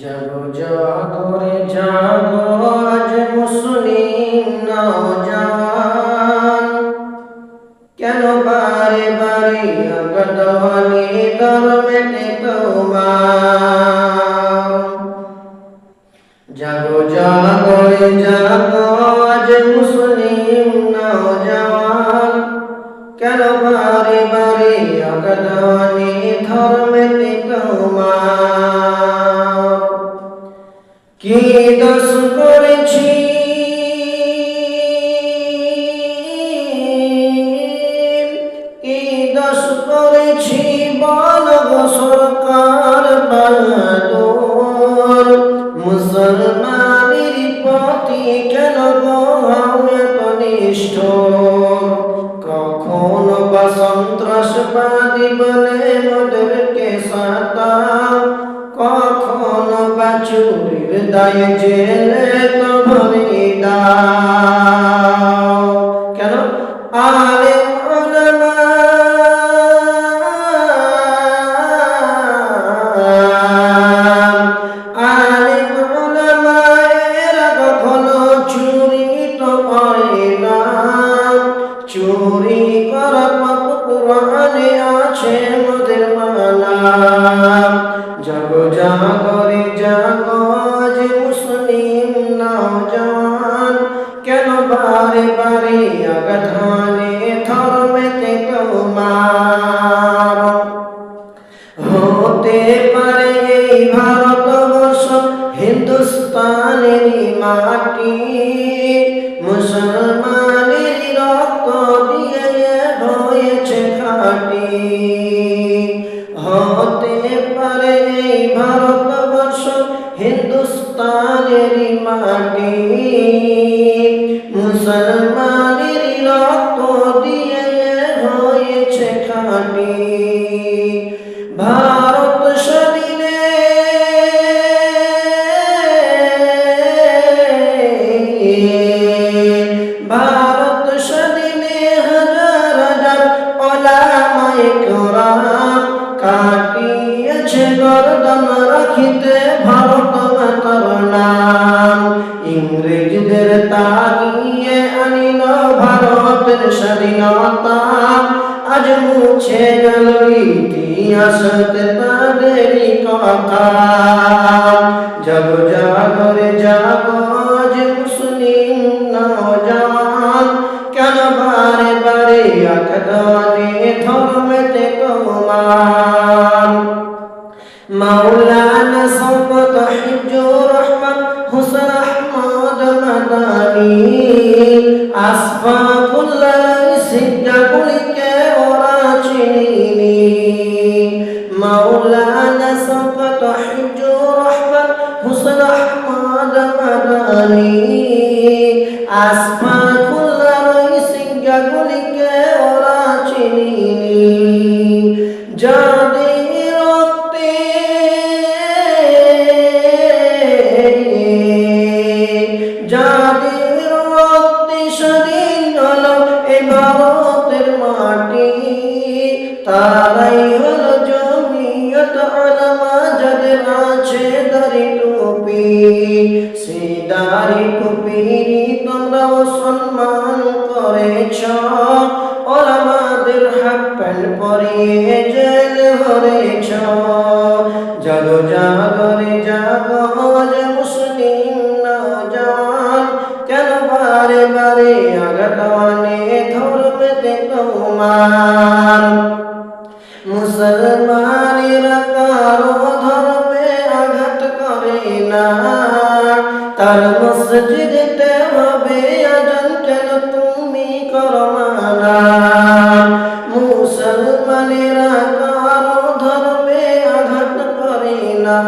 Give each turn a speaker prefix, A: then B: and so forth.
A: জাগো জাগরে জাগো আজ মুসলিম নওজওয়ান, কেন বারে বারে আঘাত হানি ধর্মেতে তোমার। জাগো জাগরে জাগো আজ মুসলিম নওজওয়ান, কেন বারে বারে আঘাত হানি ধর্মেতে তোমার। কি দোষ করেছি কি দোষ করেছি বল গো সরকার বাহাদুর, মুসলমানের প্রতি কেন গো হও এত নিষ্ঠুর। কখনো বা সন্ত্রাসবাদী বলে মোদেরকে সাতাও, কখনো বা চুরির দায়ে জেলে তো ভরে দাও। কেন আলেম উলামা আলেম উলামা এরা কখনো চুরি তো করে না। চুরি করা পাপ কুরআনে আছে মোদের মানা। জাগো জাগরে জাগো আজ মুসলিম নওজওয়ান, কেন বারে বারে আঘাত হানে ধর্মেতে তোমার। হতে পারে এই ভারতবর্ষ হিন্দুস্তানেরই মাটি, মুসলমানের রক্ত দিয়ে হয়েছে খাঁটি। হতে পারে এই ভারতবর্ষ হিন্দুস্তানেরই মাটি, মুসলমানের রক্ত দিয়ে হয়েছে খাঁটি। ভারত স্বাধীনে ভারত স্বাধীনে হাজার হাজার ওলামায়ে কেরাম কাটিয়েছে গর্দন রাখিতে ভারত মাতার নাম। ইংরেজদের তাড়িয়ে আনিল ভারতের স্বাধীনতা, আজ মুছে গেল ইতিহাসতে তাদেরই কথা। জাগো জাগরে জাগো আজ মুসলিম নওজওয়ান, কেন বারে বারে আঘাত হানে ধর্মেতে তোমার। মাওলানা শওকত হিজুর রহমান হোসেন আহমদ মাদানী, আসফাকুল্লাহ সিদ্দিককে ওরা চিনি। মাওলানা শওকত হিজুর রহমান হোসেন আহমদ মাদানী, আসফাকুল্লাহ সিদ্দিককে ওরা চিনি। যাদের রক্তে স্বাধীন হলো এই ভারতের মাটি, তারাই হলো জমিয়ত উলামা যাদের আছে দাড়ি টুপি। সেই দাড়ি টুপিরই তোমরাও সম্মান করেছ, ওলামাদের হাফ প্যান্ট পরিয়ে জেল ভরেছ। জাগো জাগরে জাগো আজ মুসলিম নওজওয়ান, কেন বারে বারে আঘাত হানে ধর্মেতে তোমার। মুসলমানেরা কারো ধর্মে আঘাত করে না, তার মসজিদেতে হবে আজান কেন তুমি করো মানা। মুসলমানেরা কারো ধর্মে আঘাত করে না,